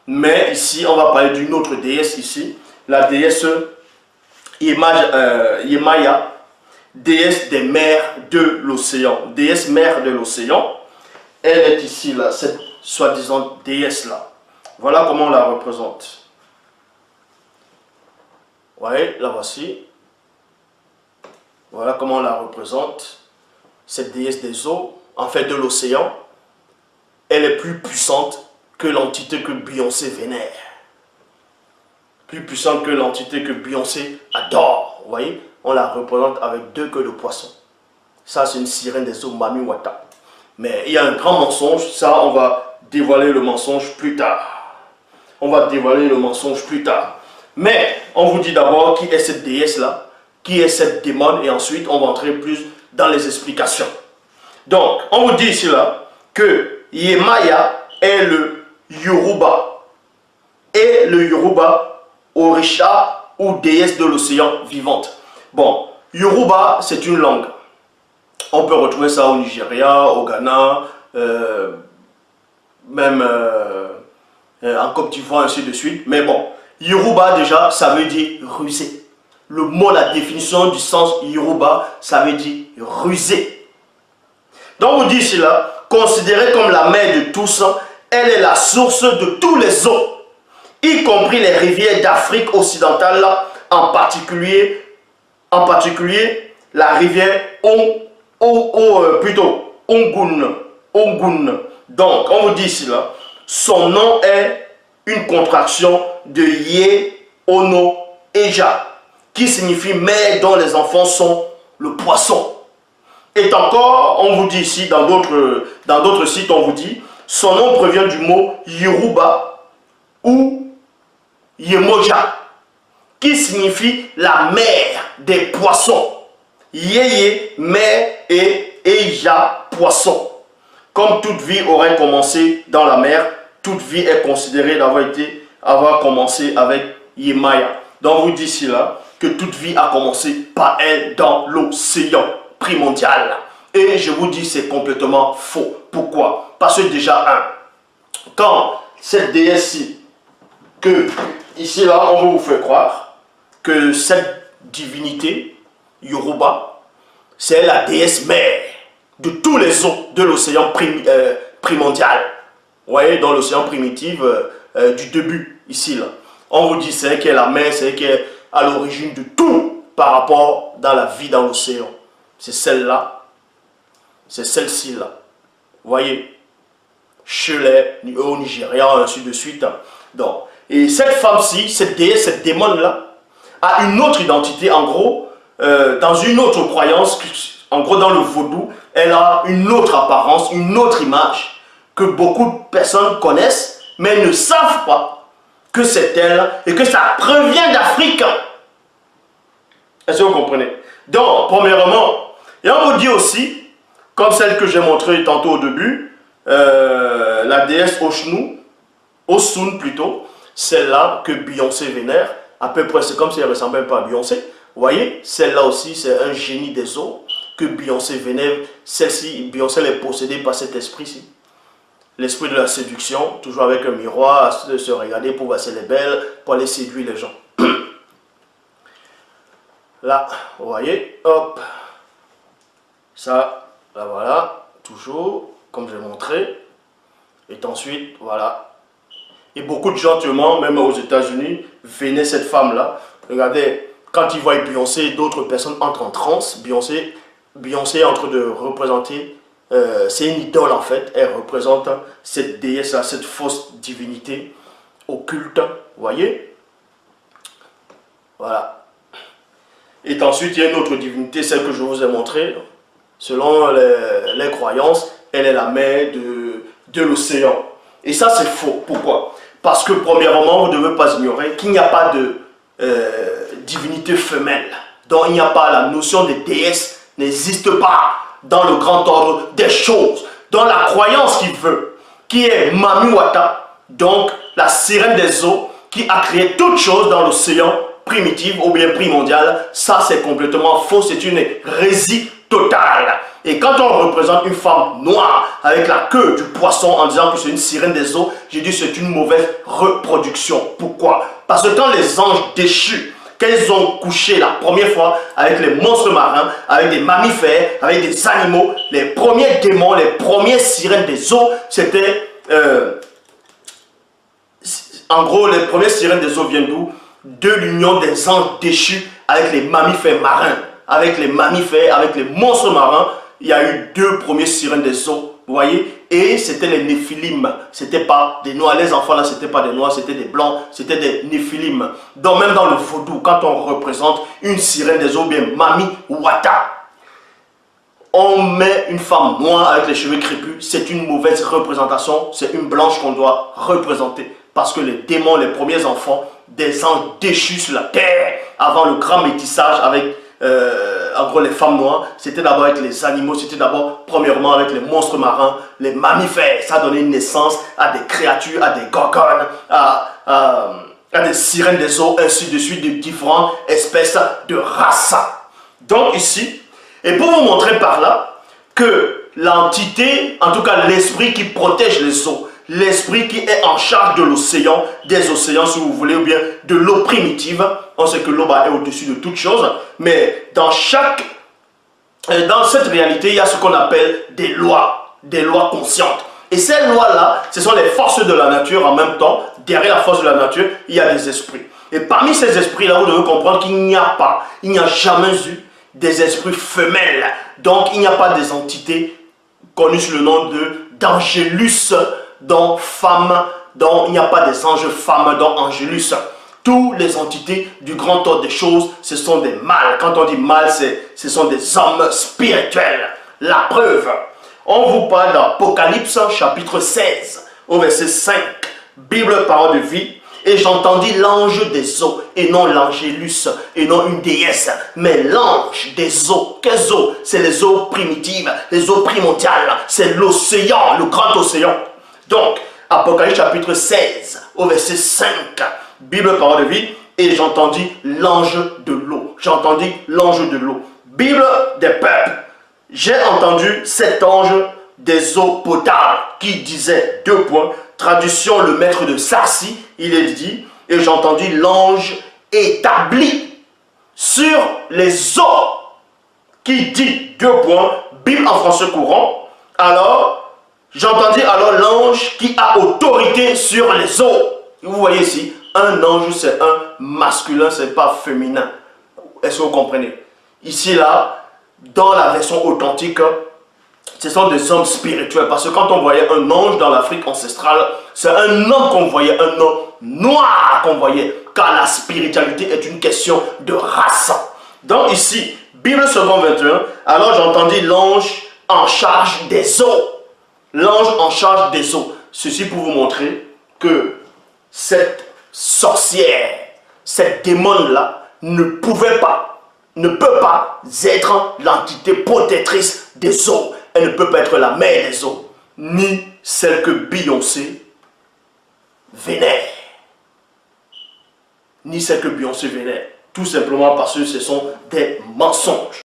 Mais ici, on va parler d'une autre déesse ici. La déesse Yemaya, déesse des mers de l'océan. Déesse mère de l'océan. Elle est ici, là, cette soi-disant déesse-là. Voilà comment on la représente. Vous voyez, la voici. Voilà comment on la représente. Cette déesse des eaux, en fait de l'océan. Elle est plus puissante que l'entité que Beyoncé vénère. Plus puissante que l'entité que Beyoncé adore. Vous voyez, on la représente avec 2 queues de poisson. Ça, c'est une sirène des eaux, Mami Wata. Mais il y a un grand mensonge. Ça, on va dévoiler le mensonge plus tard. On va dévoiler le mensonge plus tard. Mais, on vous dit d'abord qui est cette déesse-là, qui est cette démon, et ensuite, on va entrer plus dans les explications. Donc, on vous dit ici, là, que Yemaya est le Yoruba. Et le Yoruba, Orisha ou déesse de l'océan vivante. Bon, Yoruba, c'est une langue. On peut retrouver ça au Nigeria, au Ghana, même en Côte d'Ivoire, ainsi de suite. Mais bon, Yoruba déjà, ça veut dire rusé. Le mot, la définition du sens Yoruba, ça veut dire rusé. Donc on dit ici là, considérée comme la mère de tous, elle est la source de tous les eaux, y compris les rivières d'Afrique occidentale, en particulier la rivière Ongun. Donc, on vous dit ici là, son nom est une contraction de Ye Ono Eja, qui signifie mère dont les enfants sont le poisson. Et encore, on vous dit ici, dans d'autres sites, on vous dit, son nom provient du mot Yoruba ou Yemoja, qui signifie la mère des poissons. Yeye, mère, et Eja, poisson. Comme toute vie aurait commencé dans la mer, toute vie est considérée avoir commencé avec Yemaya. Donc, on vous dit ici là, que toute vie a commencé par elle dans l'océan primordial. Et je vous dis, c'est complètement faux. Pourquoi? Parce que déjà, quand cette déesse-ci, que ici là, on vous fait croire que cette divinité, Yoruba, c'est la déesse mère de tous les eaux de l'océan primordial. Vous voyez, dans l'océan primitif du début, ici là. On vous dit, c'est elle qui est la mère, c'est elle qui est à l'origine de tout par rapport dans la vie dans l'océan. C'est celle-là, c'est celle-ci là. Vous voyez, Chile, au Nigeria, ainsi de suite. Donc, et cette femme-ci, cette déesse, cette démon-là, a une autre identité, en gros, dans une autre croyance, en gros dans le vaudou, elle a une autre apparence, une autre image, que beaucoup de personnes connaissent, mais ne savent pas que c'est elle, et que ça provient d'Afrique. Est-ce que vous comprenez? Donc, premièrement, et on vous dit aussi, comme celle que j'ai montrée tantôt au début, la déesse Osun plutôt, celle-là que Beyoncé vénère, à peu près, c'est comme si elle ne ressemblait pas à Beyoncé. Vous voyez, celle-là aussi, c'est un génie des eaux que Beyoncé vénère. Celle-ci, Beyoncé est possédée par cet esprit-ci. L'esprit de la séduction, toujours avec un miroir, de se regarder pour voir si elle est belle, pour aller séduire les gens. Là, vous voyez, hop, ça, là voilà, toujours, comme j'ai montré, et ensuite, voilà. Et beaucoup de gens, même aux États-Unis, vénèrent cette femme-là. Regardez, quand ils voient Beyoncé, d'autres personnes entrent en transe. Beyoncé est en train de représenter, c'est une idole en fait, elle représente cette déesse-là, cette fausse divinité occulte, vous voyez? Voilà. Et ensuite, il y a une autre divinité, celle que je vous ai montrée. Selon les croyances, elle est la mère de l'océan. Et ça, c'est faux. Pourquoi? Parce que, premièrement, vous ne devez pas ignorer qu'il n'y a pas de divinité femelle. Donc, il n'y a pas la notion de déesse, n'existe pas dans le grand ordre des choses. Dans la croyance qu'il veut, qui est Mami Wata, donc la sirène des eaux, qui a créé toutes choses dans l'océan primitif ou bien primordial, ça c'est complètement faux, c'est une hérésie totale. Et quand on représente une femme noire avec la queue du poisson en disant que c'est une sirène des eaux, j'ai dit c'est une mauvaise reproduction. Pourquoi? Parce que quand les anges déchus, qu'ils ont couché la première fois avec les monstres marins, avec des mammifères, avec des animaux, les premiers démons, les premières sirènes des eaux, c'était... en gros, les premières sirènes des eaux viennent d'où? De l'union des anges déchus avec les mammifères marins. Avec les mammifères, avec les monstres marins, il y a eu 2 premières sirènes des eaux, vous voyez? Et c'était les Néphilim. C'était pas des noirs. Les enfants là, c'était pas des noirs, c'était des blancs, c'était des Néphilim. Donc même dans le vaudou, quand on représente une sirène des eaux, bien Mami Wata, on met une femme noire avec les cheveux crépus, c'est une mauvaise représentation, c'est une blanche qu'on doit représenter. Parce que les démons, les premiers enfants, des anges déchus sur la terre, avant le grand métissage avec, en gros, les femmes noires, c'était d'abord avec les animaux, c'était d'abord, premièrement, avec les monstres marins, les mammifères. Ça a donné naissance à des créatures, à des gorgones, à des sirènes des eaux, ainsi de suite, de différentes espèces de races. Donc ici, et pour vous montrer par là que l'entité, en tout cas l'esprit qui protège les eaux, l'esprit qui est en charge de l'océan, des océans si vous voulez, ou bien de l'eau primitive, on sait que l'eau est au-dessus de toute chose, mais dans cette réalité, il y a ce qu'on appelle des lois conscientes. Et ces lois-là, ce sont les forces de la nature en même temps. Derrière la force de la nature, il y a des esprits. Et parmi ces esprits-là, vous devez comprendre qu'il n'y a jamais eu des esprits femelles. Donc, il n'y a pas des entités connues sous le nom d'Angélus, dont femme, dont il n'y a pas des anges femmes, dont Angélus. Toutes les entités du grand ordre des choses, ce sont des mâles. Quand on dit mâles, ce sont des hommes spirituels. La preuve, on vous parle d'Apocalypse chapitre 16, au verset 5. Bible, parole de vie. Et j'entendis l'ange des eaux, et non l'angélus, et non une déesse, mais l'ange des eaux. Quelles eaux? C'est les eaux primitives, les eaux primordiales, c'est l'océan, le grand océan. Donc, Apocalypse chapitre 16, au verset 5, Bible, parole de vie, et j'entendis l'ange de l'eau. J'entendis l'ange de l'eau. Bible des peuples. J'ai entendu cet ange des eaux potables qui disait 2 points. Traduction, le maître de Sarsi, il est dit, et j'ai entendu l'ange établi sur les eaux qui dit 2 points, Bible en français courant. Alors, j'entendis alors l'ange qui a autorité sur les eaux. Vous voyez ici, un ange c'est un masculin, c'est pas féminin. Est-ce que vous comprenez? Ici là, dans la version authentique, ce sont des hommes spirituels. Parce que quand on voyait un ange dans l'Afrique ancestrale, c'est un homme qu'on voyait, un homme noir qu'on voyait. Car la spiritualité est une question de race. Donc ici, Bible second 21, alors j'entendis l'ange en charge des eaux. L'ange en charge des eaux. Ceci pour vous montrer que cette sorcière, cette démon-là, ne peut pas être l'entité protectrice des eaux. Elle ne peut pas être la mère des eaux, ni celle que Beyoncé vénère. Ni celle que Beyoncé vénère. Tout simplement parce que ce sont des mensonges.